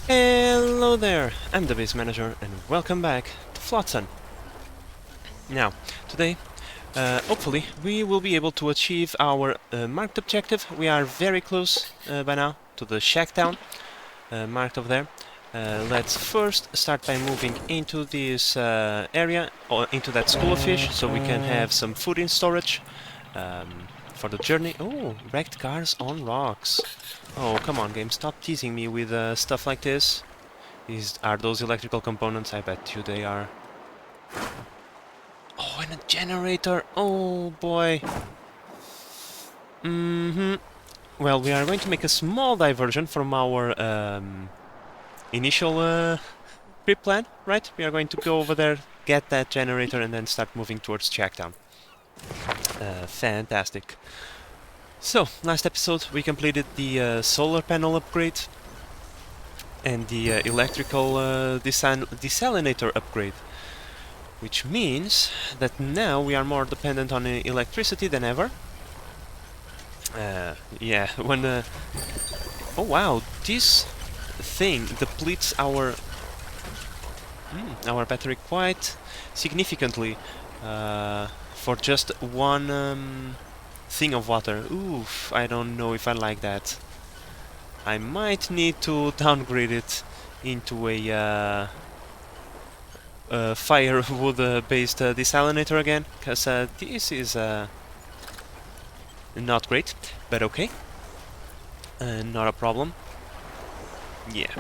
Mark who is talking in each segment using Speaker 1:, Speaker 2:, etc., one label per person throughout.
Speaker 1: Hello there, I'm the base manager and welcome back to Flotsam. Now, today, hopefully, we will be able to achieve our marked objective. We are very close by now to the shack town, marked over there. Let's first start by moving into this area, or into that school of fish, so we can have some food in storage for the journey. Oh, wrecked cars on rocks. Oh, come on game, stop teasing me with stuff like this. Are those electrical components? I bet you they are. Oh, and a generator! Oh boy! Well, we are going to make a small diversion from our initial pre-plan, right? We are going to go over there, get that generator, and then start moving towards Jacktown. Fantastic. So, last episode we completed the solar panel upgrade and the electrical desalinator upgrade, which means that now we are more dependent on electricity than ever. Yeah, when oh wow, this thing depletes our battery quite significantly for just one thing of water. Oof, I don't know if I like that. I might need to downgrade it into a firewood-based desalinator again, because this is not great, but okay. Not a problem. Yeah.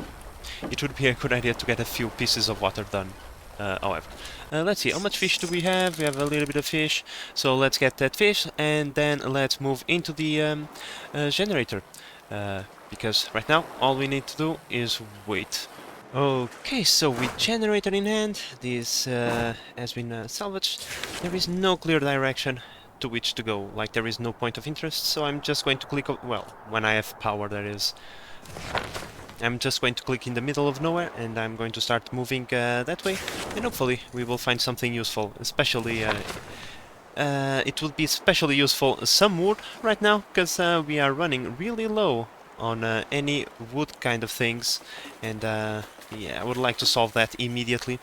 Speaker 1: It would be a good idea to get a few pieces of water done, however. Let's see, how much fish do we have? We have a little bit of fish, so let's get that fish, and then let's move into the generator. Because right now, all we need to do is wait. Okay, so with generator in hand, this has been salvaged. There is no clear direction to which to go, like there is no point of interest, so I'm just going to click, well, when I have power, that is. I'm just going to click in the middle of nowhere, and I'm going to start moving that way, and hopefully we will find something useful, especially, it would be especially useful some wood right now, because we are running really low on any wood kind of things, and yeah, I would like to solve that immediately.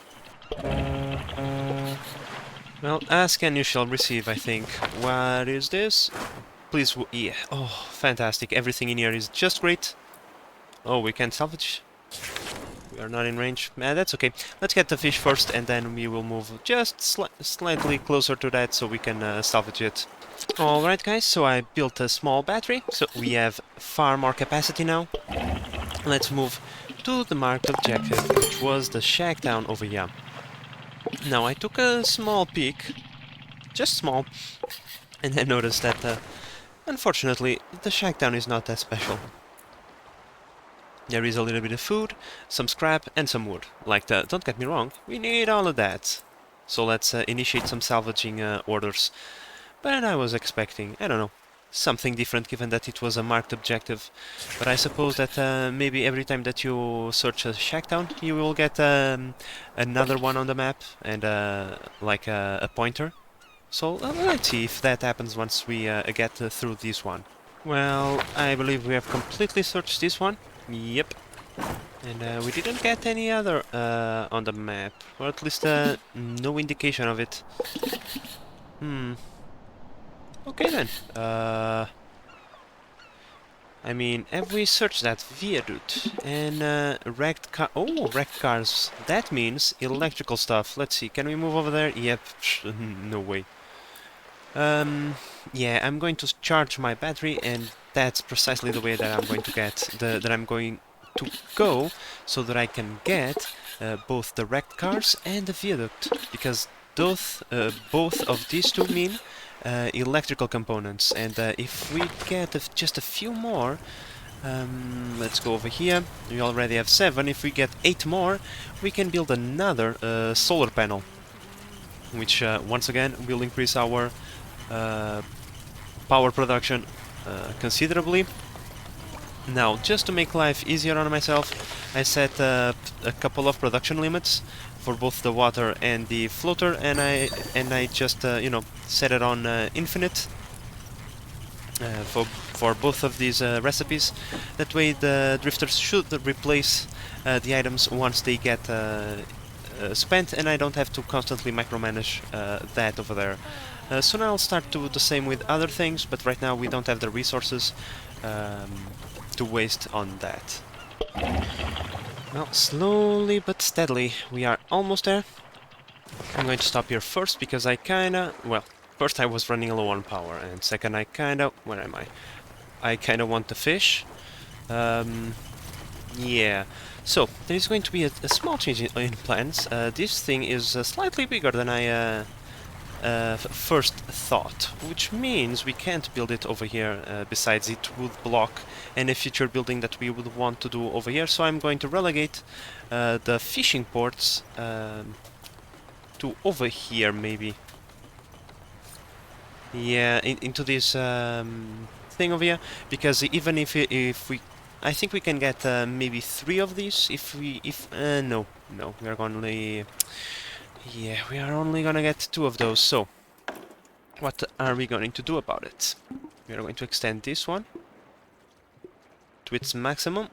Speaker 1: Well, ask and you shall receive, I think. What is this? Please, yeah, oh, fantastic, everything in here is just great. Oh, we can't salvage? We are not in range. That's okay. Let's get the fish first, and then we will move just slightly closer to that so we can salvage it. Alright guys, so I built a small battery, so we have far more capacity now. Let's move to the marked objective, which was the shack down over here. Now I took a small peek, just small, and I noticed that, unfortunately, the shack down is not that special. There is a little bit of food, some scrap, and some wood. Don't get me wrong, we need all of that. So let's initiate some salvaging orders. But I was expecting, I don't know, something different given that it was a marked objective. But I suppose that maybe every time that you search a shacktown, you will get another one on the map, and like a pointer. So let's see if that happens once we get through this one. Well, I believe we have completely searched this one. Yep. And we didn't get any other on the map, or at least no indication of it. Okay then. I mean, have we searched that viaduct and wrecked cars? That means electrical stuff. Let's see. Can we move over there? Yep. No way. Yeah, I'm going to charge my battery, and that's precisely the way that I'm going to go, so that I can get both the wrecked cars and the viaduct, because both of these two mean electrical components, and if we get just a few more, let's go over here. We already have 7. If we get 8 more, we can build another solar panel, which once again will increase our power production considerably. Now, just to make life easier on myself, I set a couple of production limits for both the water and the floater, and I just you know, set it on infinite, for both of these recipes. That way the drifters should replace the items once they get spent, and I don't have to constantly micromanage that over there. Soon I'll start to do the same with other things, but right now we don't have the resources to waste on that. Well, slowly but steadily, we are almost there. I'm going to stop here first because I kinda... well, first I was running low on power, and second I kinda... where am I? I kinda want to fish. Yeah. So, there is going to be a small change in plans. This thing is slightly bigger than I first thought, which means we can't build it over here. Besides, it would block any future building that we would want to do over here, so I'm going to relegate the fishing ports to over here, maybe. Yeah, into this thing over here, because even if we... I think we can get maybe 3 of these no, we are only... yeah, we are only gonna get 2 of those, so what are we going to do about it? We are going to extend this one to its maximum.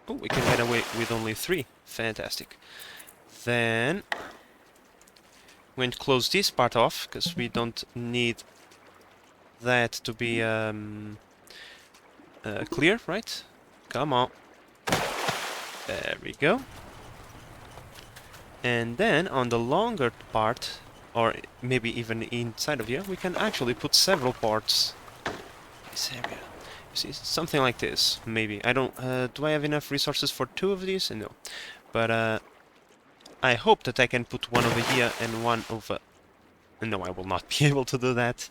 Speaker 1: Oh, we can get away with only 3. Fantastic. Then I'm going to close this part off, because we don't need that to be clear, right? Come on. There we go. And then on the longer part, or maybe even inside of here, we can actually put several parts. This area. You see, something like this, maybe. I don't... do I have enough resources for 2 of these? No. But I hope that I can put one over here and one over... no, I will not be able to do that.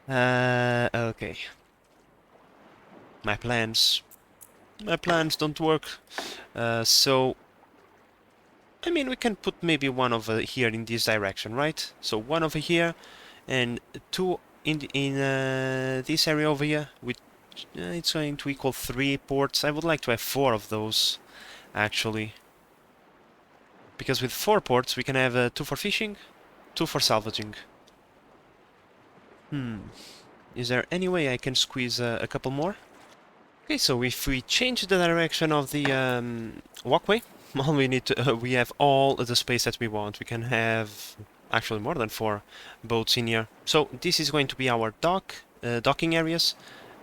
Speaker 1: Okay. My plans don't work. So... I mean, we can put maybe one over here in this direction, right? So 1 over here, and 2 in this area over here, which it's going to equal 3 ports. I would like to have 4 of those, actually. Because with 4 ports, we can have 2 for fishing, 2 for salvaging. Is there any way I can squeeze a couple more? Okay, so if we change the direction of the walkway, all we need to... we have all the space that we want. We can have actually more than 4 boats in here. So this is going to be our docking areas.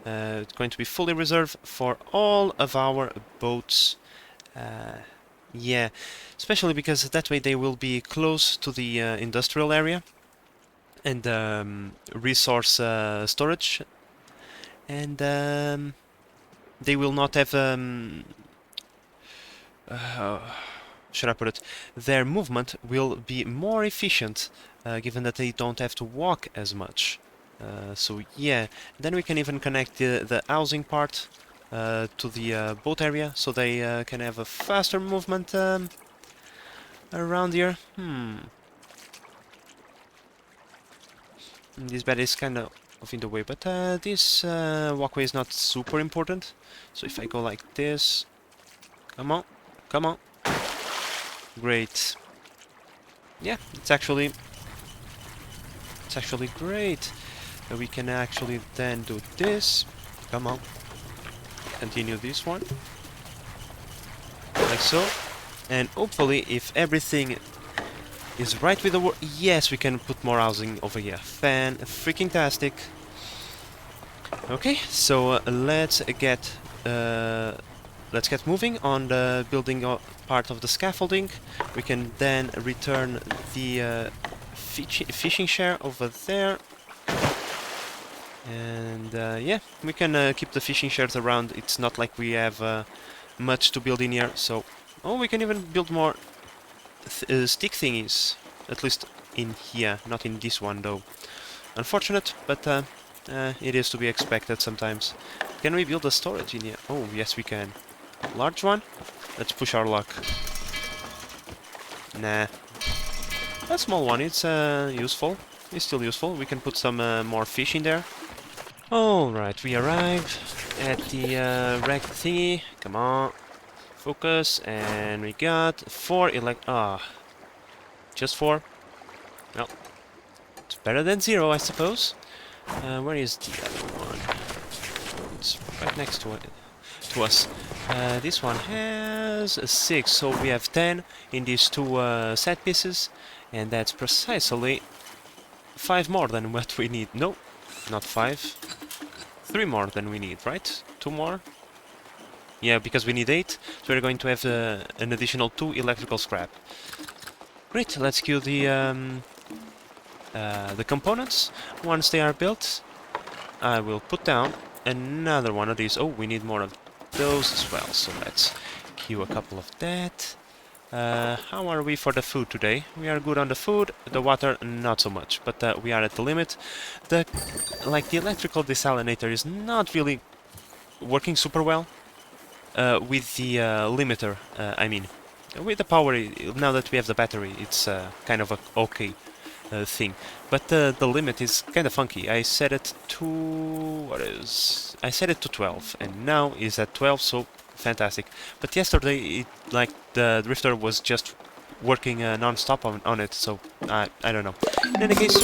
Speaker 1: It's going to be fully reserved for all of our boats. Yeah, especially because that way they will be close to the industrial area and resource storage, and they will not have should I put it? Their movement will be more efficient, given that they don't have to walk as much. So yeah, then we can even connect the housing part to the boat area, so they can have a faster movement around here. This bed is kind of in the way, but this walkway is not super important. So if I go like this, come on, come on. Great. Yeah, it's actually great. We can actually then do this. Come on. Continue this one. Like so. And hopefully, if everything is right with the work, yes, we can put more housing over here. Fan-freaking-tastic. Okay, so let's get moving on the building part of the scaffolding. We can then return the fishing share over there. And yeah, we can keep the fishing shares around. It's not like we have much to build in here, so... oh, we can even build more stick thingies. At least in here, not in this one though. Unfortunate, but it is to be expected sometimes. Can we build a storage in here? Oh, yes we can. Large one? Let's push our luck. Nah. A small one, it's useful. It's still useful. We can put some more fish in there. Alright, we arrived at the wrecked thingy. Come on. Focus. And we got 4 just 4. Well, it's better than 0, I suppose. Where is the other it's right next to it, to us. This one has a 6, so we have 10 in these two set pieces, and that's precisely 5 more than what we need. No, not 5. 3 more than we need, right? 2 more? Yeah, because we need 8, so we're going to have an additional 2 electrical scrap. Great, let's queue the components. Once they are built, I will put down another one of these. Oh, we need more of those as well, so let's queue a couple of that. How are we for the food today? We are good on the food, the water not so much, but we are at the limit. The electrical desalinator is not really working super well with the limiter, I mean. With the power, now that we have the battery, it's kind of a okay thing. But the limit is kind of funky. I set it to... I set it to 12, and now is at 12, so fantastic. But yesterday, the drifter was just working non-stop on it, so I don't know. In any case,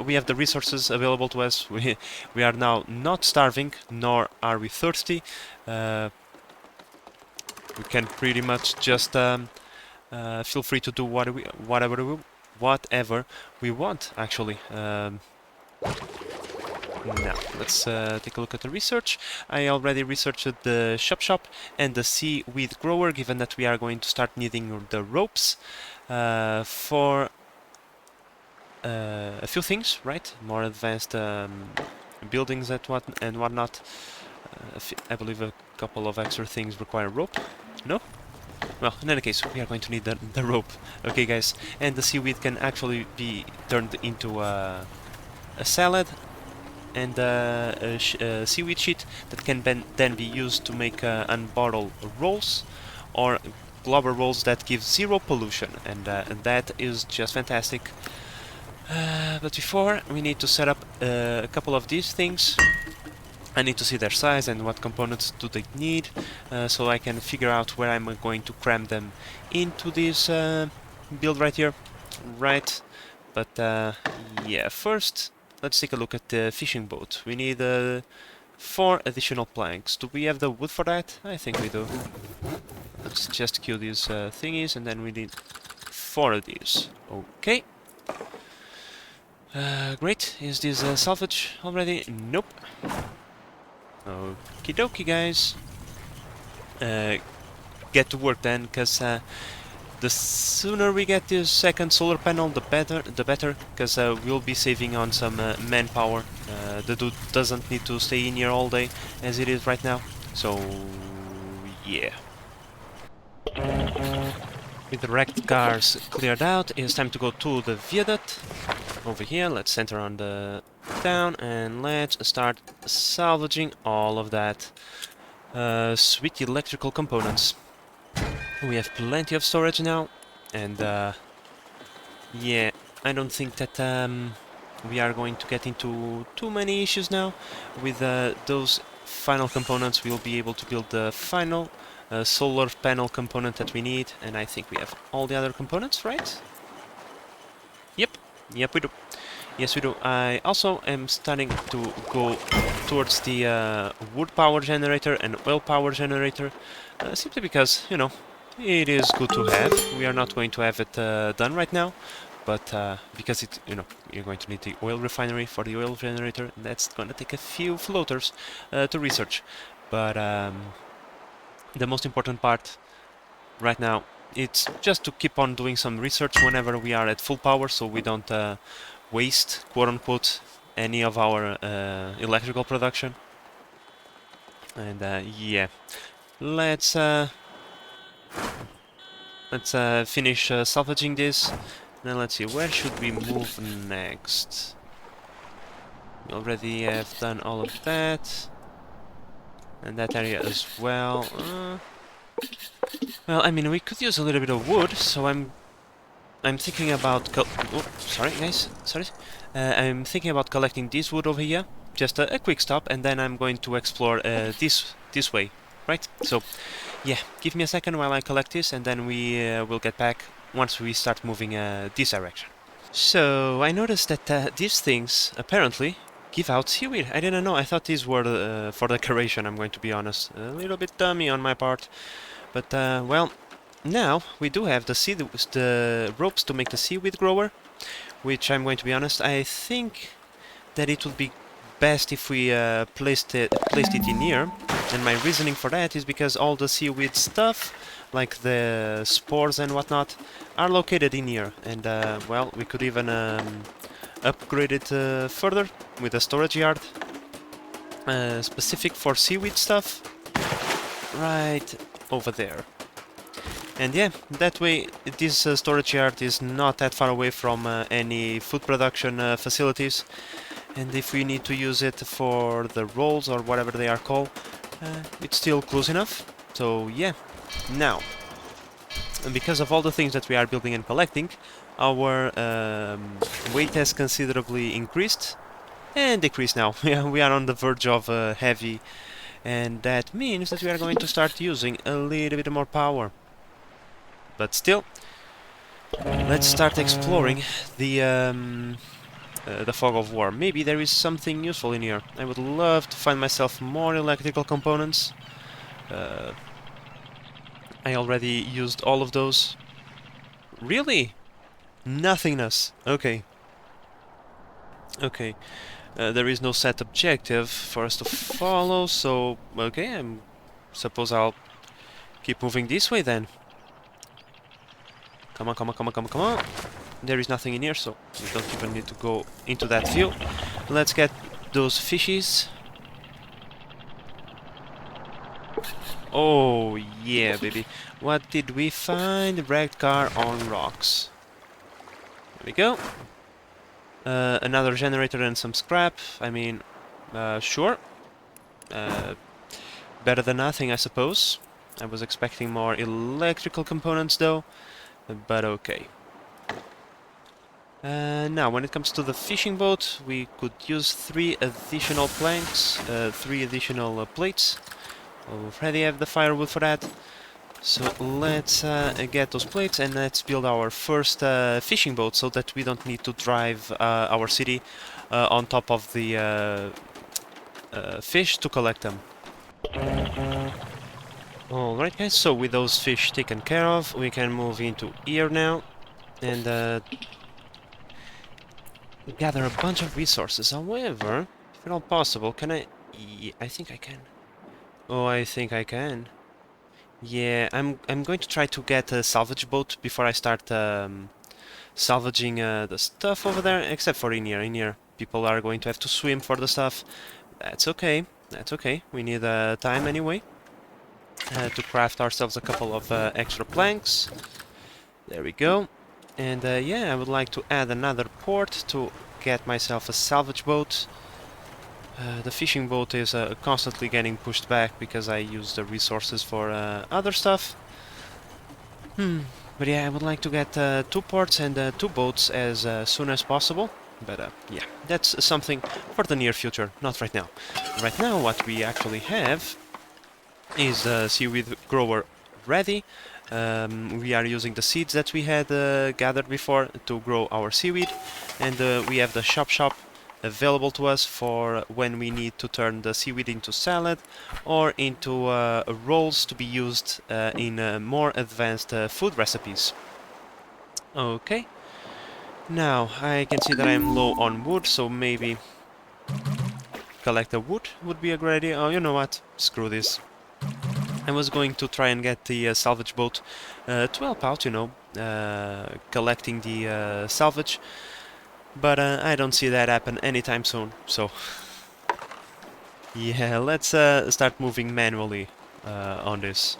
Speaker 1: we have the resources available to us. We are now not starving, nor are we thirsty. We can pretty much just feel free to do whatever we want, actually. Now, let's take a look at the research. I already researched the shop and the seaweed grower, given that we are going to start needing the ropes for a few things, right? More advanced buildings and whatnot. I believe a couple of extra things require rope. No? Well, in any case, we are going to need the rope. Okay, guys. And the seaweed can actually be turned into a salad and a seaweed sheet that can then be used to make unbottled rolls or globber rolls that give 0 pollution. And that is just fantastic. But before, we need to set up a couple of these things. I need to see their size and what components do they need, so I can figure out where I'm going to cram them into this build right here. Right, but yeah, first let's take a look at the fishing boat. We need 4 additional planks. Do we have the wood for that? I think we do. Let's just queue these thingies, and then we need 4 of these. Okay. Great. Is this salvage already? Nope. Okie dokie, guys. Get to work then, because the sooner we get this second solar panel, the better, because we'll be saving on some manpower. The dude doesn't need to stay in here all day, as it is right now. So, yeah. With the wrecked cars cleared out, it's time to go to the viaduct. Over here, let's center on the town, and let's start salvaging all of that sweet electrical components. We have plenty of storage now, and yeah, I don't think that we are going to get into too many issues now. With those final components, we'll be able to build the final solar panel component that we need, and I think we have all the other components, right? Yep, we do. Yes, we do. I also am starting to go towards the wood power generator and oil power generator, simply because, you know, it is good to have. We are not going to have it done right now, but because it, you know, you're going to need the oil refinery for the oil generator, and that's going to take a few floaters to research. But the most important part right now, it's just to keep on doing some research whenever we are at full power, so we don't waste, quote-unquote, any of our electrical production. And yeah, let's finish salvaging this. Then let's see, where should we move next? We already have done all of that, and that area as well. Well, I mean, we could use a little bit of wood, so I'm thinking about sorry guys, sorry. I'm thinking about collecting this wood over here. Just a quick stop, and then I'm going to explore this way, right? So, yeah, give me a second while I collect this, and then we will get back once we start moving this direction. So, I noticed that these things, apparently, Give out seaweed. I didn't know. I thought these were for decoration, I'm going to be honest. A little bit dummy on my part. But, well, now we do have the ropes to make the seaweed grower, which I'm going to be honest, I think that it would be best if we placed it in here. And my reasoning for that is because all the seaweed stuff, like the spores and whatnot, are located in here. And, well, we could even upgrade it further with a storage yard specific for seaweed stuff right over there. And yeah, that way this storage yard is not that far away from any food production facilities, and if we need to use it for the rolls or whatever they are called, it's still close enough. So yeah, now, and because of all the things that we are building and collecting, our weight has considerably increased and decreased now. We are on the verge of heavy, and that means that we are going to start using a little bit more power. But still, let's start exploring the fog of war. Maybe there is something useful in here. I would love to find myself more electrical components. I already used all of those. Really? Nothingness. Okay. Okay. There is no set objective for us to follow, so okay, suppose I'll keep moving this way then. Come on, come on, come on, come on, come on. There is nothing in here, so we don't even need to go into that field. Let's get those fishies. Oh, yeah, baby. What did we find? Wrecked car on rocks. There we go. Another generator and some scrap. I mean, sure. Better than nothing, I suppose. I was expecting more electrical components, though. But okay. Now, when it comes to the fishing boat, we could use 3 additional planks, 3 additional plates. Already have the firewood for that. So let's get those plates and let's build our first fishing boat so that we don't need to drive our city on top of the fish to collect them. Alright guys, so with those fish taken care of, we can move into here now and gather a bunch of resources. However, if at all possible, can I... Yeah, I think I can. Oh, I think I can. Yeah, I'm going to try to get a salvage boat before I start salvaging the stuff over there, except for in here. In here, people are going to have to swim for the stuff. That's okay. That's okay. We need time anyway to craft ourselves a couple of extra planks. There we go. And yeah, I would like to add another port to get myself a salvage boat. The fishing boat is constantly getting pushed back because I use the resources for other stuff. But yeah, I would like to get 2 ports and 2 boats as soon as possible. But yeah, that's something for the near future, not right now. Right now, what we actually have is the seaweed grower ready. We are using the seeds that we had gathered before to grow our seaweed, and we have the shop available to us for when we need to turn the seaweed into salad or into rolls to be used in more advanced food recipes. Okay. Now, I can see that I'm low on wood, so maybe collect the wood would be a great idea. Oh, you know what? Screw this. I was going to try and get the salvage boat to help out, you know, collecting the salvage. But I don't see that happen anytime soon, so... Yeah, let's start moving manually on this.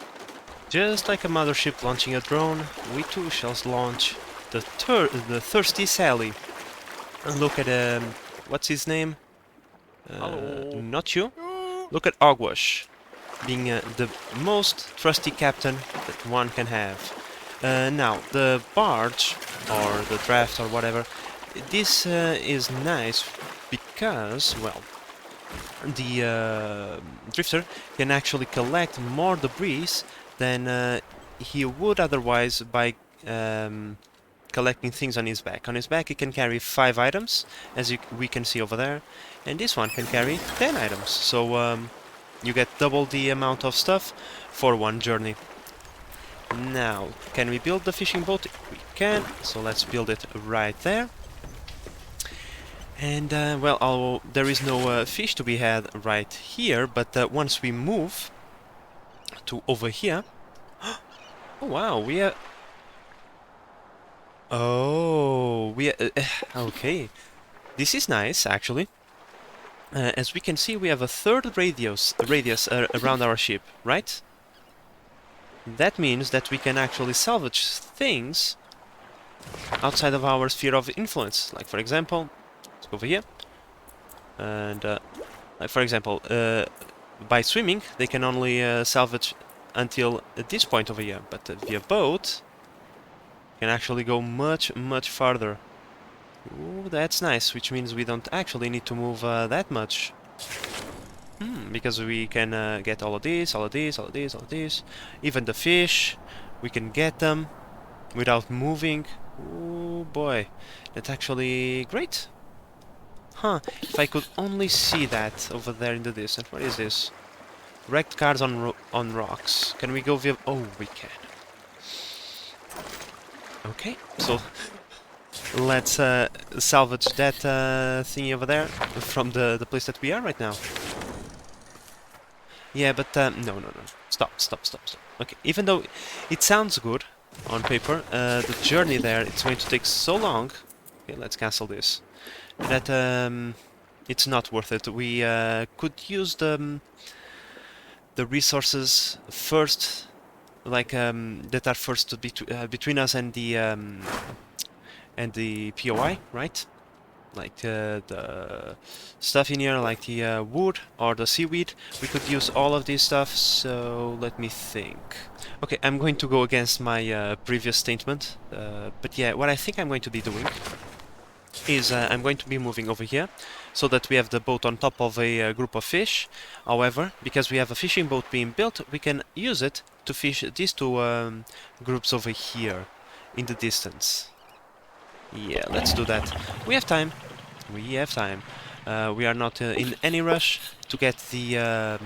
Speaker 1: Just like a mothership launching a drone, we too shall launch the Thirsty Sally. And look at, what's his name? Not you? Look at Ogwash, being the most trusty captain that one can have. Now, the barge, or the draft, or whatever, this is nice because, well, the drifter can actually collect more debris than he would otherwise by collecting things on his back. On his back he can carry 5 items, as we can see over there, and this one can carry 10 items. So you get double the amount of stuff for one journey. Now, can we build the fishing boat? We can, so let's build it right there. And, well, there is no fish to be had right here, but once we move to over here... Oh, wow, we are... Oh, we are... okay. This is nice, actually. As we can see, we have a third radius around our ship, right? That means that we can actually salvage things outside of our sphere of influence. Like, for example, let's go over here. And, like, for example, by swimming, they can only salvage until this point over here. But via boat, can actually go much, much farther. Ooh, that's nice, which means we don't actually need to move that much. Because we can get all of these, all of these, all of these, all of these. Even the fish, we can get them without moving. Oh boy, that's actually great. Huh, if I could only see that over there in the distance. What is this? Wrecked cars on rocks. Can we go via... Oh, we can. Okay, so let's salvage that thingy over there from the place that we are right now. Yeah, but no. Stop. Okay, even though it sounds good on paper, the journey there, it's going to take so long. Okay, let's cancel this. That it's not worth it. We could use the resources first, like that are first between us and the POI, right? Like the stuff in here, like the wood or the seaweed. We could use all of this stuff, so let me think. Okay, I'm going to go against my previous statement, but yeah, what I think I'm going to be doing is I'm going to be moving over here, so that we have the boat on top of a group of fish. However, because we have a fishing boat being built, we can use it to fish these two groups over here, in the distance. Yeah, let's do that. We have time. We have time. We are not in any rush to get the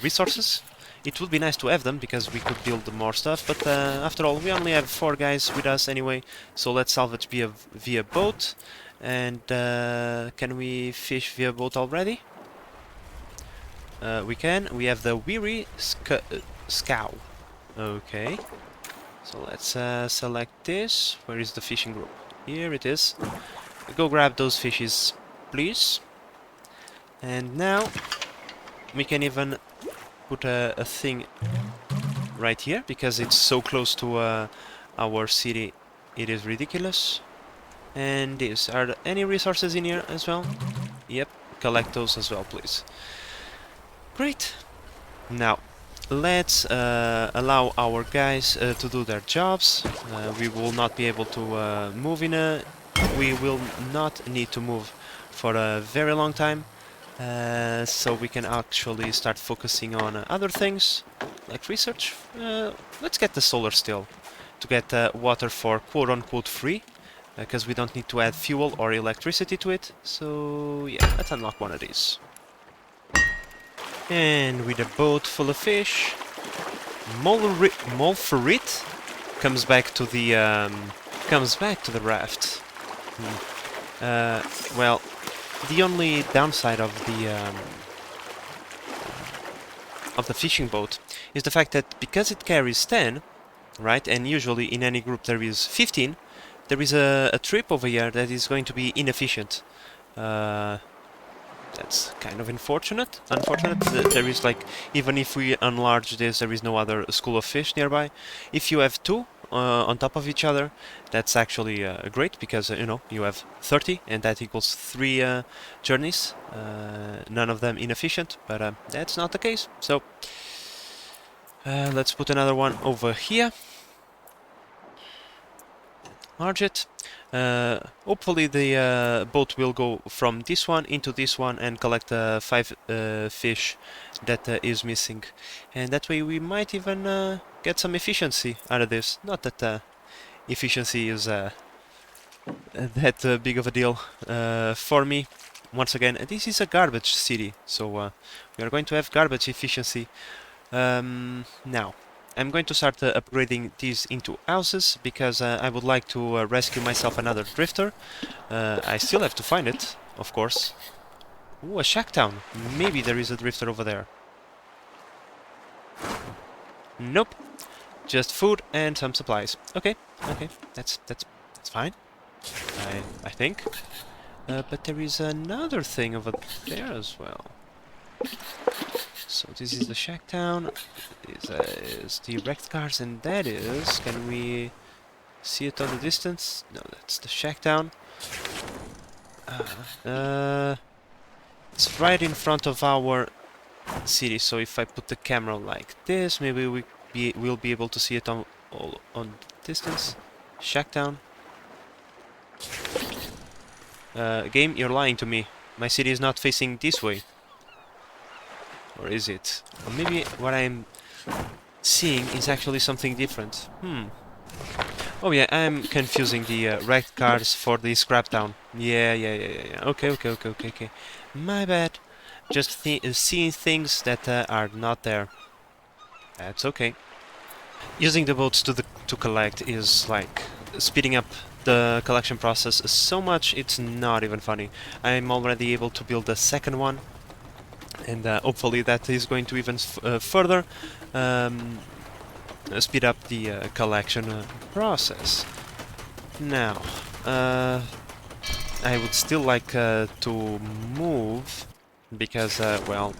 Speaker 1: resources. It would be nice to have them, because we could build more stuff, but after all, we only have 4 guys with us anyway, so let's salvage via boat. And can we fish via boat already? We can. We have the Weary Scow. Okay. So let's select this. Where is the fishing group? Here it is. Go grab those fishes, please. And now we can even put a thing right here, because it's so close to our city. It is ridiculous. And these are any resources in here as well? Yep, collect those as well, please. Great. Now let's allow our guys to do their jobs. We will not be able to move we will not need to move for a very long time, so we can actually start focusing on other things like research. Let's get the solar still to get water for quote-unquote free, because we don't need to add fuel or electricity to it. So yeah, let's unlock one of these. And with a boat full of fish, Molferit comes back to the raft. Well, the only downside of the fishing boat is the fact that because it carries 10, right, and usually in any group there is 15, there is a trip over here that is going to be inefficient. That's kind of unfortunate. There is, like, even if we enlarge this, there is no other school of fish nearby. If you have 2 on top of each other, that's actually great, because you know, you have 30, and that equals 3 journeys. None of them inefficient, but that's not the case. So let's put another one over here. Enlarge it. Hopefully the boat will go from this one into this one and collect 5 fish that is missing, and that way we might even get some efficiency out of this. Not that efficiency is that big of a deal for me. Once again, this is a garbage city, so we are going to have garbage efficiency. Now, I'm going to start upgrading these into houses, because I would like to rescue myself another drifter. I still have to find it, of course. Ooh, a shack town. Maybe there is a drifter over there. Nope. Just food and some supplies. Okay, okay, that's fine. I think. But there is another thing over there as well. So this is the shack town. This is the wrecked cars, and that is... Can we see it on the distance? No, that's the shack town. It's right in front of our city. So if I put the camera like this, maybe we'll be able to see it on distance. Shack town. Game, you're lying to me. My city is not facing this way. Or is it? Or maybe what I'm seeing is actually something different. Oh yeah, I'm confusing the wrecked cars for the scrap town. Yeah. Okay. My bad. Just seeing things that are not there. That's okay. Using the boats to collect is like speeding up the collection process so much it's not even funny. I'm already able to build a second one, and hopefully that is going to even further speed up the collection process. Now, I would still like to move, because, well,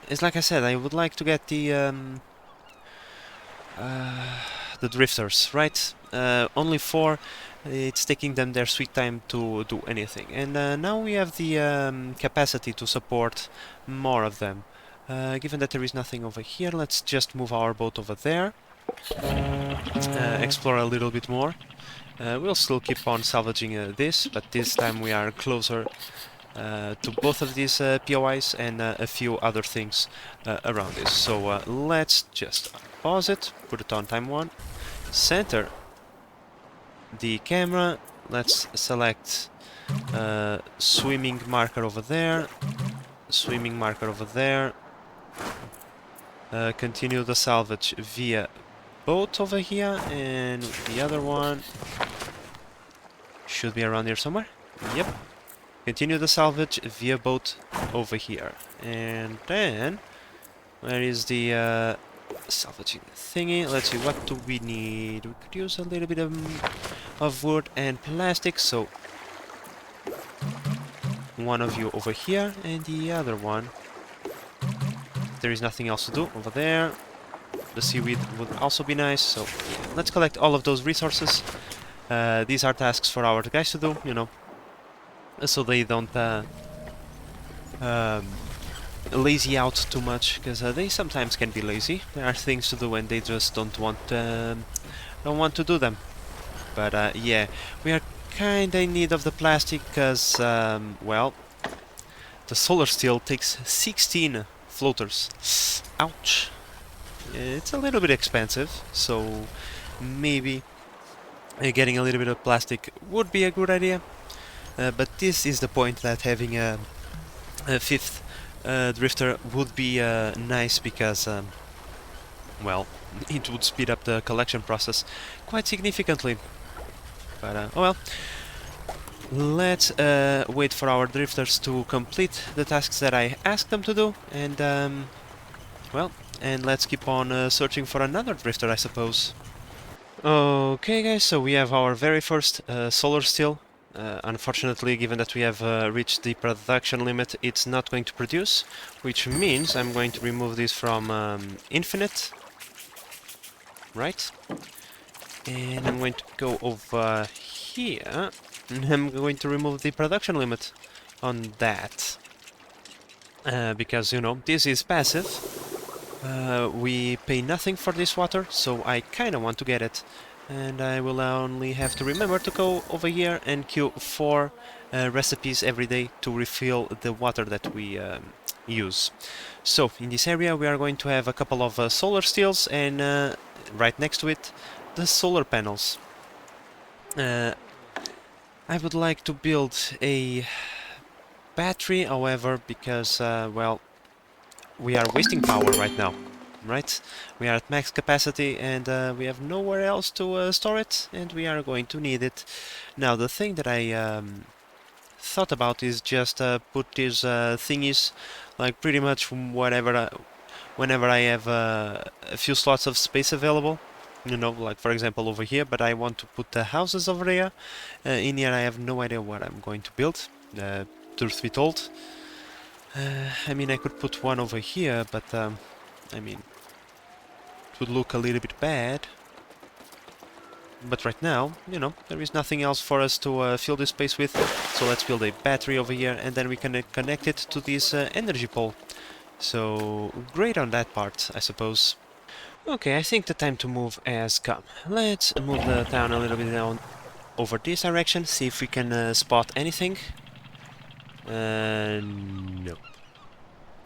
Speaker 1: it's like I said, I would like to get the drifters, right? Only 4, it's taking them their sweet time to do anything. And now we have the capacity to support more of them. Given that there is nothing over here, let's just move our boat over there. Explore a little bit more. We'll still keep on salvaging this, but this time we are closer to both of these POIs and a few other things around this. So let's just pause it, put it on time 1, center the camera, let's select swimming marker over there, swimming marker over there, continue the salvage via boat over here, and the other one should be around here somewhere. Yep. Continue the salvage via boat over here. And then, where is the salvaging thingy? Let's see, what do we need? We could use a little bit of wood and plastic, so one of you over here, and the other one. There is nothing else to do over there. The seaweed would also be nice, so yeah, let's collect all of those resources. These are tasks for our guys to do, you know, so they don't lazy out too much, because they sometimes can be lazy. There are things to do and they just don't want to do them. But yeah, we are kinda in need of the plastic, because well, the solar steel takes 16 floaters. Ouch. It's a little bit expensive, so maybe getting a little bit of plastic would be a good idea. But this is the point that having a 5th drifter would be nice, because well, it would speed up the collection process quite significantly. But oh well. Let's wait for our drifters to complete the tasks that I asked them to do, and well, and let's keep on searching for another drifter, I suppose. Okay guys, so we have our very first solar steel. Unfortunately, given that we have reached the production limit, it's not going to produce, which means I'm going to remove this from infinite, right? And I'm going to go over here, and I'm going to remove the production limit on that. Because, you know, this is passive. We pay nothing for this water, so I kinda want to get it. And I will only have to remember to go over here and queue 4 recipes every day to refill the water that we use. So, in this area we are going to have a couple of solar steels, and right next to it, the solar panels. Uh, I would like to build a battery, however, because, well, we are wasting power right now, right? We are at max capacity and we have nowhere else to store it, and we are going to need it. Now, the thing that I thought about is just put these thingies, like pretty much whenever I have a few slots of space available. You know, like for example over here, but I want to put the houses over there. In here I have no idea what I'm going to build, truth be told. I mean, I could put one over here, but I mean, it would look a little bit bad. But right now, you know, there is nothing else for us to fill this space with, so let's build a battery over here, and then we can connect it to this energy pole. So, great on that part, I suppose. Okay, I think the time to move has come. Let's move the town a little bit down over this direction, see if we can spot anything. No.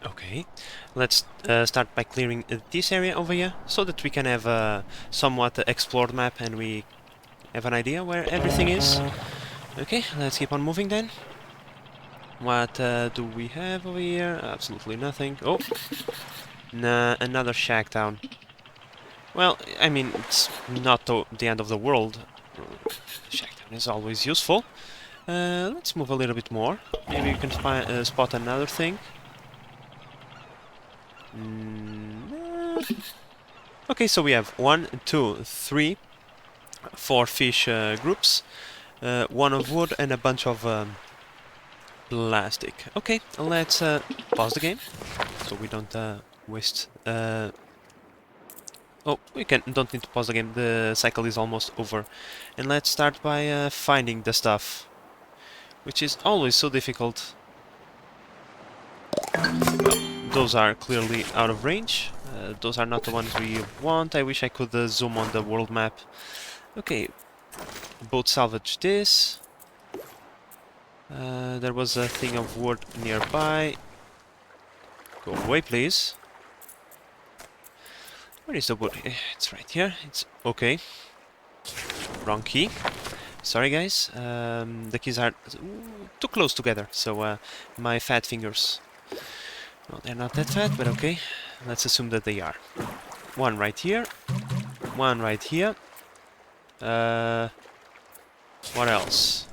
Speaker 1: Okay, let's start by clearing this area over here, so that we can have a somewhat explored map and we have an idea where everything is. Okay, let's keep on moving then. What do we have over here? Absolutely nothing. Oh, nah, another shack town. Well, I mean, it's not the end of the world. Shack town is always useful. Let's move a little bit more. Maybe we can spot another thing. Okay, so we have 1, 2, 3, 4 fish groups, one of wood and a bunch of plastic. Okay, let's pause the game so we don't waste. Oh, we don't need to pause the game. The cycle is almost over, and let's start by finding the stuff, which is always so difficult. Well, those are clearly out of range. Those are not the ones we want. I wish I could zoom on the world map. Okay, boat salvage this. There was a thing of wood nearby. Go away, please. Where is the wood? It's right here. It's okay. Wrong key. Sorry, guys. The keys are too close together, so my fat fingers. Well, they're not that fat, but okay. Let's assume that they are. One right here. One right here. What else?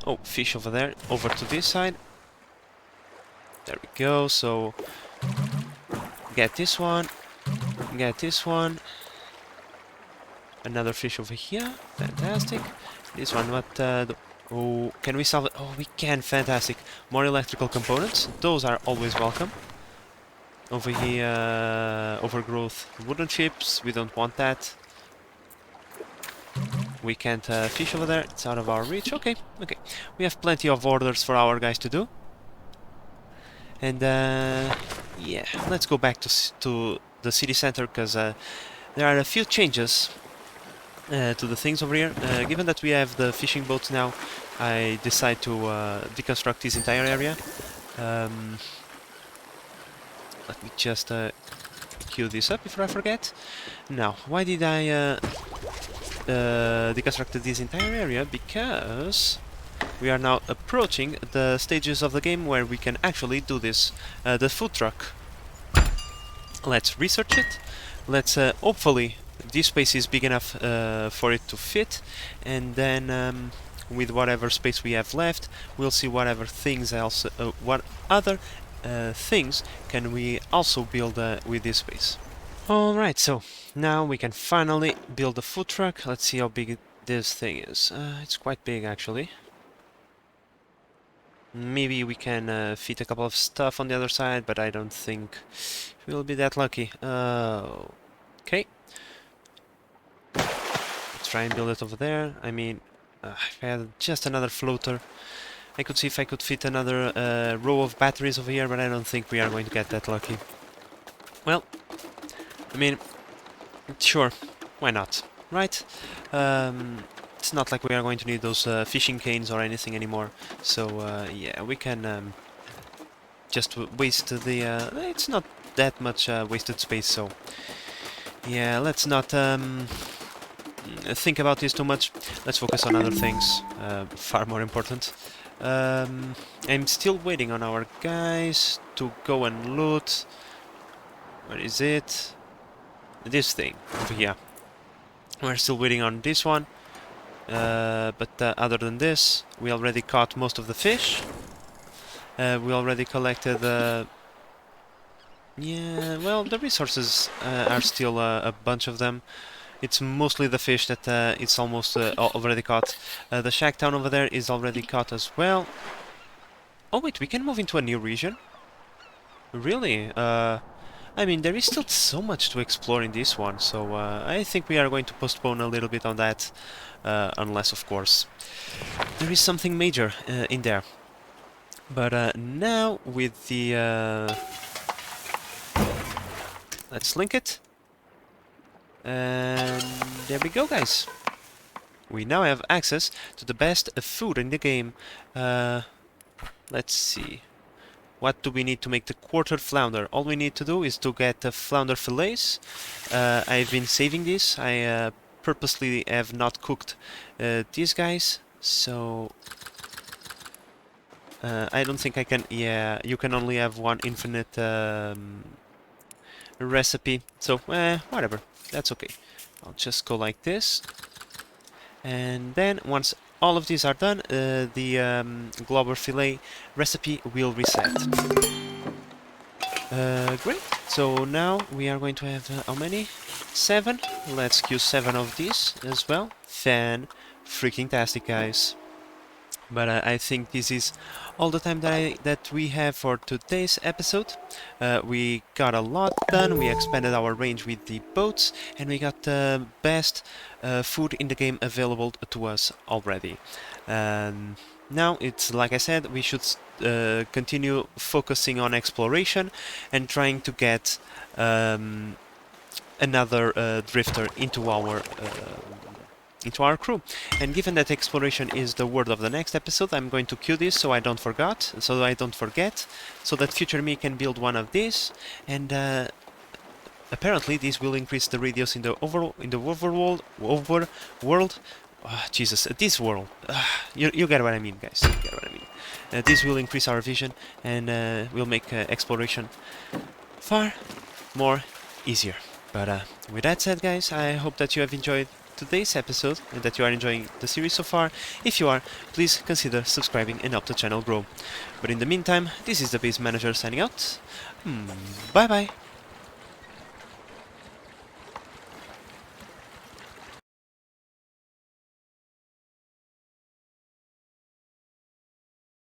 Speaker 1: Oh, fish over there. Over to this side. There we go. So, get this one. Get this one. Another fish over here. Fantastic. This one, what? Oh, can we solve it? Oh, we can. Fantastic. More electrical components. Those are always welcome. Over here, overgrowth wooden chips. We don't want that. We can't fish over there. It's out of our reach. Okay, okay. We have plenty of orders for our guys to do. And yeah, let's go back to the city center because there are a few changes to the things over here. Given that we have the fishing boats now, I decide to deconstruct this entire area. Let me just queue this up before I forget. Now, why did I deconstruct this entire area? Because we are now approaching the stages of the game where we can actually do this. The food truck. Let's research it. Let's hopefully this space is big enough for it to fit, and then with whatever space we have left, we'll see whatever things else, what other things can we also build with this space. Alright, so now we can finally build a food truck. Let's see how big this thing is. It's quite big actually. Maybe we can fit a couple of stuff on the other side, but I don't think we'll be that lucky. Okay. Let's try and build it over there. I mean, if I had just another floater, I could see if I could fit another row of batteries over here, but I don't think we are going to get that lucky. Well, I mean, sure, why not, right? It's not like we are going to need those fishing canes or anything anymore, so yeah, we can just waste the... it's not that much wasted space, so... Yeah, let's not think about this too much. Let's focus on other things, far more important. I'm still waiting on our guys to go and loot. Where is it? This thing, over here. We're still waiting on this one. But other than this, we already caught most of the fish. We already collected... yeah, well, the resources are still a bunch of them. It's mostly the fish that it's almost already caught. The shack town over there is already caught as well. Oh wait, we can move into a new region? Really? I mean, there is still so much to explore in this one, so I think we are going to postpone a little bit on that, unless, of course, there is something major in there. But now, with the... let's link it. And there we go, guys. We now have access to the best food in the game. Let's see. What do we need to make the quartered flounder? All we need to do is to get the flounder fillets. I've been saving this. I purposely have not cooked these guys, so I don't think I can... yeah, you can only have one infinite recipe, so whatever, that's okay. I'll just go like this, and then once all of these are done, the Globber fillet recipe will reset. Great, so now we are going to have how many? 7? Let's use 7 of these as well. Fan-freaking-tastic, guys. But I think this is all the time that we have for today's episode. We got a lot done, we expanded our range with the boats, and we got the best food in the game available to us already. Now, it's like I said, we should continue focusing on exploration and trying to get another drifter into our crew. And given that exploration is the word of the next episode, I'm going to cue this so I don't forget, so that future me can build one of these, and apparently this will increase the radius in the overworld. Oh, Jesus, this world. You get what I mean, guys. You get what I mean. This will increase our vision and will make exploration far more easier. But with that said, guys, I hope that you have enjoyed today's episode and that you are enjoying the series so far. If you are, please consider subscribing and help the channel grow. But in the meantime, this is the Base Manager signing out. Bye bye!